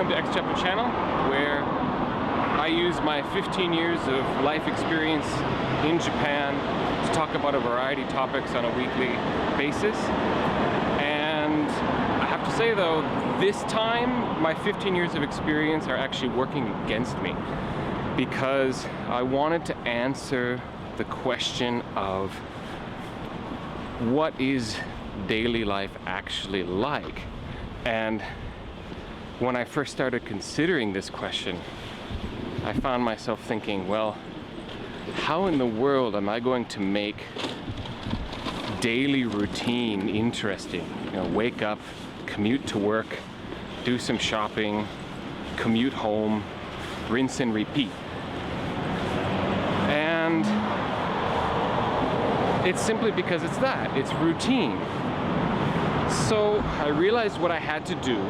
welcome to X-Japan channel, where I use my 15 years of life experience in Japan to talk about a variety of topics on a weekly basis. And I have to say though, this time my 15 years of experience are actually working against me, because I wanted to answer the question of what is daily life actually like. And when I first started considering this question, I found myself thinking, well, how in the world am I going to make daily routine interesting? You know, wake up, commute to work, do some shopping, commute home, rinse and repeat. And it's simply because it's that, it's routine. So I realized what I had to do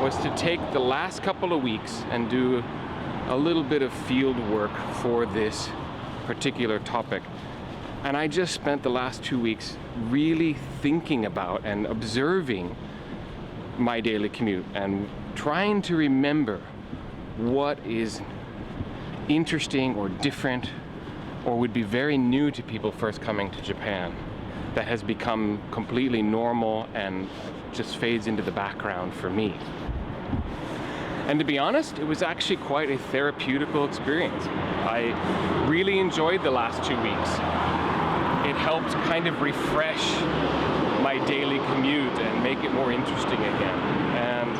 was to take the last couple of weeks and do a little bit of field work for this particular topic. And I just spent the last 2 weeks really thinking about and observing my daily commute and trying to remember what is interesting or different or would be very new to people first coming to Japan, that has become completely normal and just fades into the background for me. And to be honest, it was actually quite a therapeutical experience. I really enjoyed the last 2 weeks. It helped kind of refresh my daily commute and make it more interesting again. And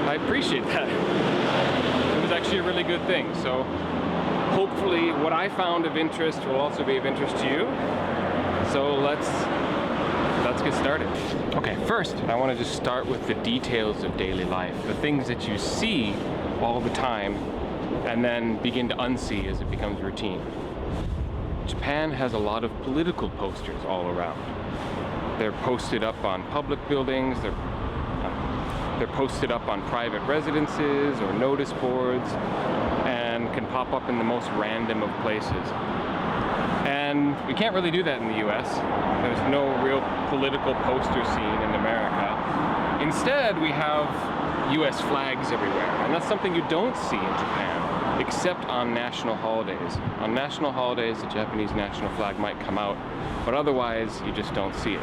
I appreciate that. It was actually a really good thing. So hopefully what I found of interest will also be of interest to you. So let's get started. Okay, first I want to just start with the details of daily life, the things that you see all the time and then begin to unsee as it becomes routine. Japan has a lot of political posters all around. They're posted up on public buildings, they're posted up on private residences or notice boards, and can pop up in the most random of places. And we can't really do that in the US. There's no real political poster scene in America. Instead, we have US flags everywhere. And that's something you don't see in Japan, except on national holidays. On national holidays, the Japanese national flag might come out, but otherwise, you just don't see it.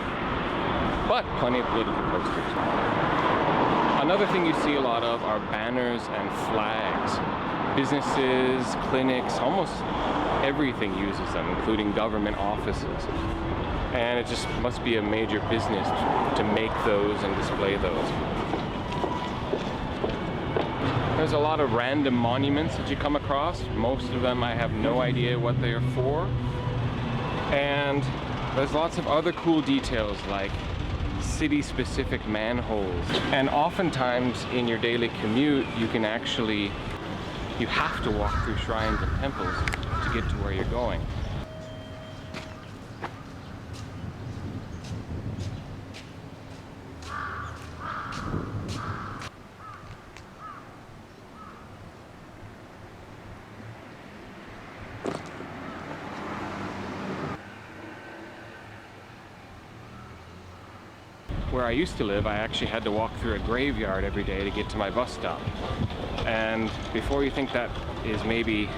But plenty of political posters. Another thing you see a lot of are banners and flags. Businesses, clinics, almost everything uses them, including government offices. And it just must be a major business to make those and display those. There's a lot of random monuments that you come across. Most of them I have no idea what they are for. And there's lots of other cool details like city-specific manholes. And oftentimes in your daily commute, you have to walk through shrines and temples to get to where you're going. Where I used to live, I actually had to walk through a graveyard every day to get to my bus stop. And before you think that is maybe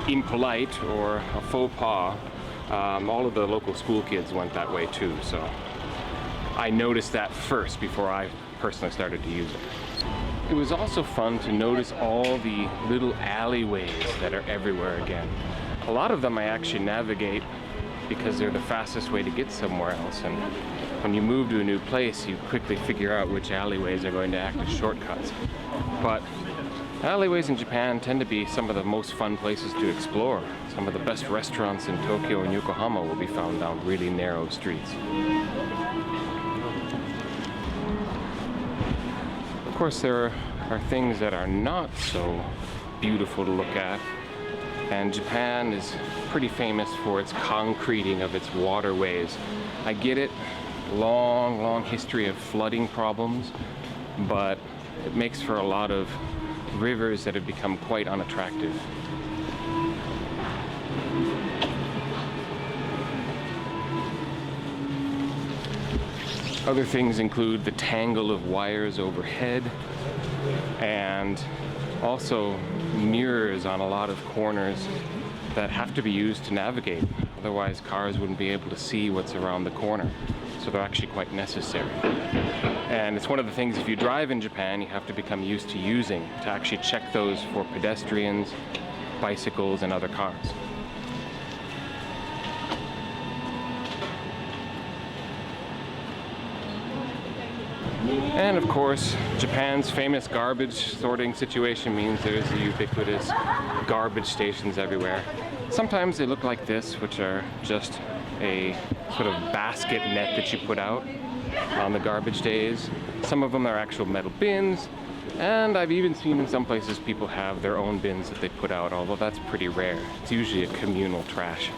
impolite or a faux pas, all of the local school kids went that way too. So I noticed that first before I personally started to use it. It was also fun to notice all the little alleyways that are everywhere again. A lot of them I actually navigate because they're the fastest way to get somewhere else. And when you move to a new place, you quickly figure out which alleyways are going to act as shortcuts. But alleyways in Japan tend to be some of the most fun places to explore. Some of the best restaurants in Tokyo and Yokohama will be found down really narrow streets. Of course, there are things that are not so beautiful to look at. And Japan is pretty famous for its concreting of its waterways. I get it, long history of flooding problems, but it makes for a lot of rivers that have become quite unattractive. Other things include the tangle of wires overhead, and also mirrors on a lot of corners that have to be used to navigate. Otherwise, cars wouldn't be able to see what's around the corner. So they're actually quite necessary. And it's one of the things, if you drive in Japan, you have to become used to using to actually check those for pedestrians, bicycles, and other cars. And of course, Japan's famous garbage sorting situation means there's the ubiquitous garbage stations everywhere. Sometimes they look like this, which are just a sort of basket net that you put out on the garbage days. Some of them are actual metal bins, and I've even seen in some places people have their own bins that they put out, although that's pretty rare. It's usually a communal trash.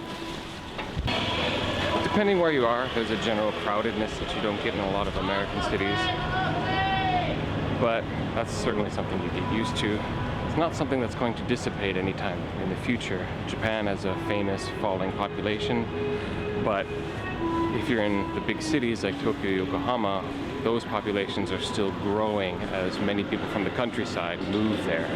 Depending where you are, there's a general crowdedness that you don't get in a lot of American cities. But that's certainly something you get used to. It's not something that's going to dissipate anytime in the future. Japan has a famous falling population, but if you're in the big cities like Tokyo, Yokohama, those populations are still growing as many people from the countryside move there.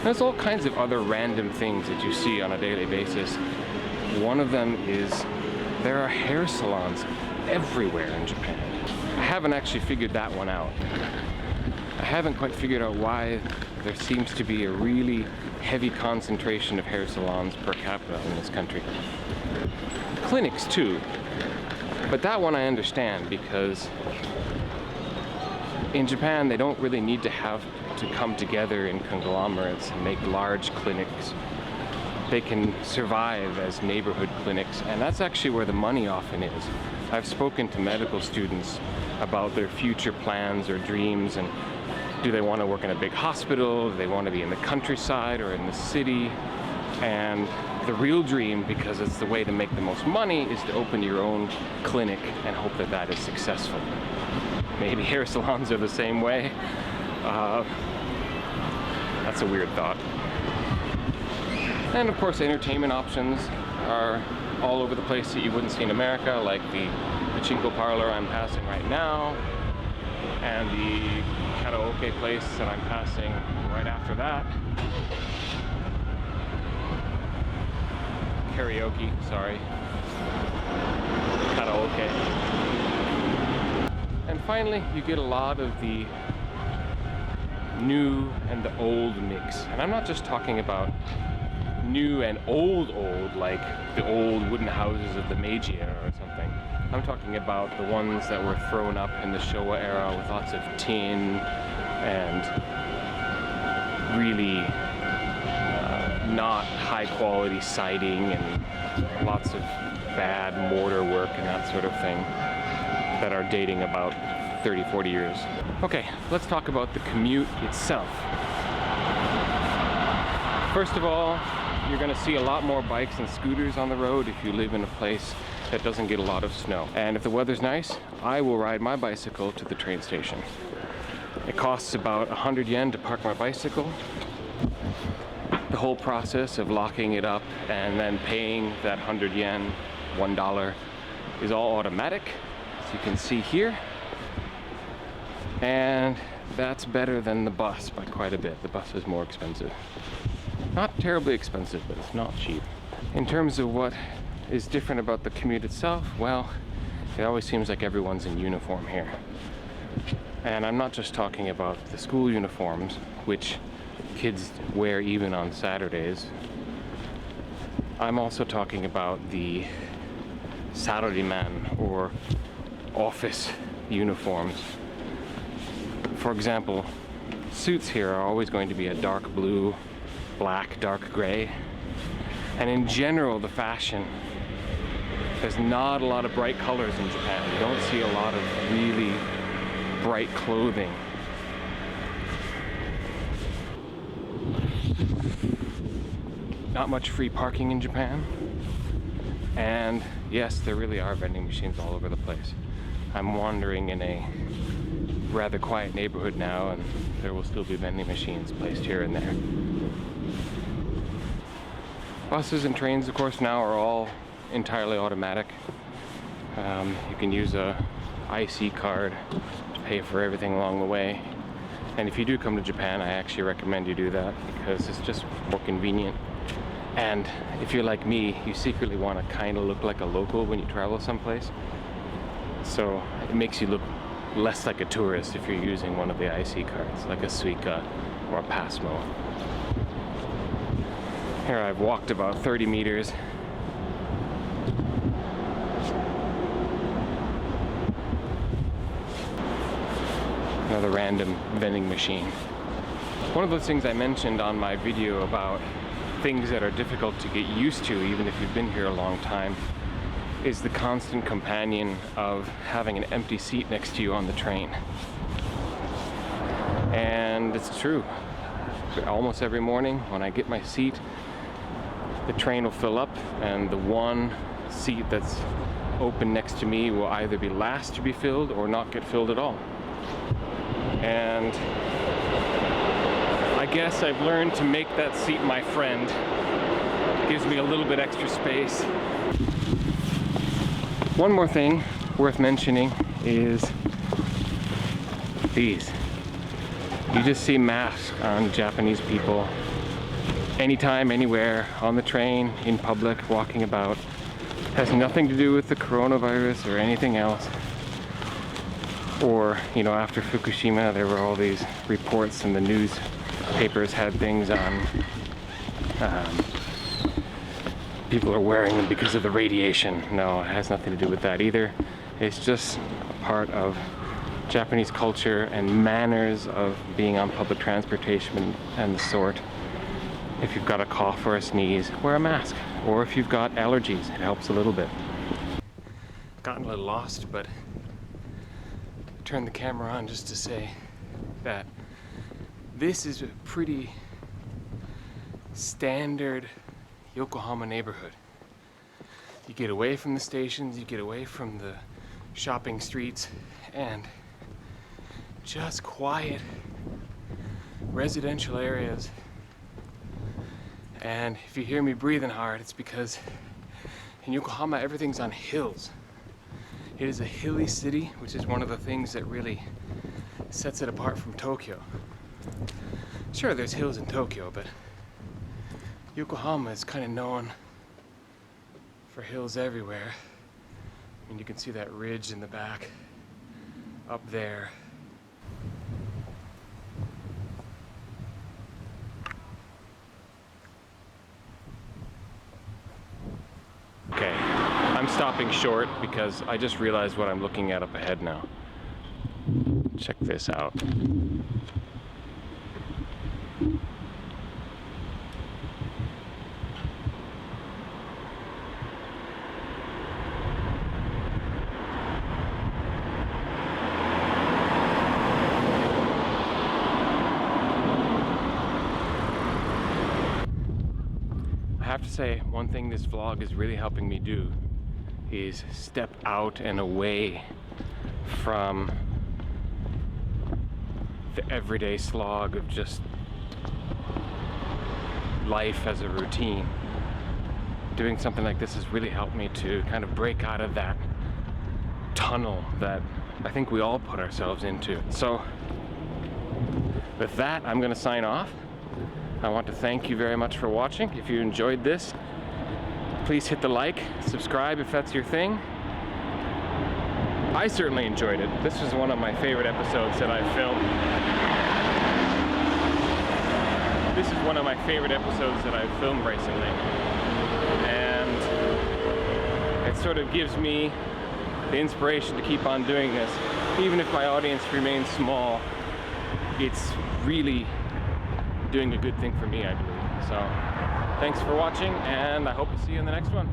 There's all kinds of other random things that you see on a daily basis. One of them is there are hair salons everywhere in Japan. I haven't actually figured that one out. I haven't quite figured out why there seems to be a really heavy concentration of hair salons per capita in this country. Clinics too, but that one I understand because in Japan they don't really need to have to come together in conglomerates and make large clinics. They can survive as neighborhood clinics, and that's actually where the money often is. I've spoken to medical students about their future plans or dreams, and do they want to work in a big hospital, do they want to be in the countryside or in the city, and the real dream, because it's the way to make the most money, is to open your own clinic and hope that that is successful. Maybe hair salons are the same way. That's a weird thought. And of course, entertainment options are all over the place that you wouldn't see in America, like the pachinko parlor I'm passing right now, and the karaoke place that I'm passing right after that. Karaoke, sorry. Karaoke. And finally, you get a lot of the new and the old mix. And I'm not just talking about new and old, like the old wooden houses of the Meiji era or something. I'm talking about the ones that were thrown up in the Showa era with lots of tin and really not high quality siding and lots of bad mortar work and that sort of thing that are dating about 30-40 years. Okay, let's talk about the commute itself. First of all, you're going to see a lot more bikes and scooters on the road if you live in a place that doesn't get a lot of snow. And if the weather's nice, I will ride my bicycle to the train station. It costs about 100 yen to park my bicycle. The whole process of locking it up and then paying that 100 yen, $1, is all automatic, as you can see here. And that's better than the bus by quite a bit. The bus is more expensive. Not terribly expensive, but it's not cheap. In terms of what is different about the commute itself, well, it always seems like everyone's in uniform here. And I'm not just talking about the school uniforms, which kids wear even on Saturdays. I'm also talking about the salaryman or office uniforms. For example, suits here are always going to be a dark blue, black, dark gray. And in general, the fashion, there's not a lot of bright colors in Japan. You don't see a lot of really bright clothing. Not much free parking in Japan. And yes, there really are vending machines all over the place. I'm wandering in a rather quiet neighborhood now, and there will still be vending machines placed here and there. Buses and trains, of course, now are all entirely automatic. You can use a IC card to pay for everything along the way. And if you do come to Japan, I actually recommend you do that because it's just more convenient. And if you're like me, you secretly want to kind of look like a local when you travel someplace. So it makes you look less like a tourist if you're using one of the IC cards, like a Suica or a Passmo. Here I've walked about 30 meters. Another random vending machine. One of those things I mentioned on my video about things that are difficult to get used to even if you've been here a long time is the constant companion of having an empty seat next to you on the train. And it's true. Almost every morning when I get my seat, the train will fill up and the one seat that's open next to me will either be last to be filled or not get filled at all. And I guess I've learned to make that seat my friend. It gives me a little bit extra space. One more thing worth mentioning is these. You just see masks on Japanese people anytime, anywhere, on the train, in public, walking about. Has nothing to do with the coronavirus or anything else. Or, you know, after Fukushima, there were all these reports and the newspapers had things on people are wearing them because of the radiation. No, it has nothing to do with that either. It's just a part of Japanese culture and manners of being on public transportation and the sort. If you've got a cough or a sneeze, wear a mask. Or if you've got allergies, it helps a little bit. Gotten a little lost, but I turned the camera on just to say that this is a pretty standard Yokohama neighborhood. You get away from the stations, you get away from the shopping streets, and just quiet residential areas. And if you hear me breathing hard, it's because in Yokohama everything's on hills. It is a hilly city, which is one of the things that really sets it apart from Tokyo. Sure, there's hills in Tokyo, but Yokohama is kind of known for hills everywhere. I mean, you can see that ridge in the back up there. Okay, I'm stopping short because I just realized what I'm looking at up ahead now. Check this out. I have to say, one thing this vlog is really helping me do is step out and away from the everyday slog of just life as a routine. Doing something like this has really helped me to kind of break out of that tunnel that I think we all put ourselves into. So with that, I'm going to sign off. I want to thank you very much for watching. If you enjoyed this, please hit the like, subscribe if that's your thing. I certainly enjoyed it. This was one of my favorite episodes that I've filmed. This is one of my favorite episodes that I've filmed recently. And it sort of gives me the inspiration to keep on doing this. Even if my audience remains small, it's really doing a good thing for me, I believe. So thanks for watching, and I hope to see you in the next one.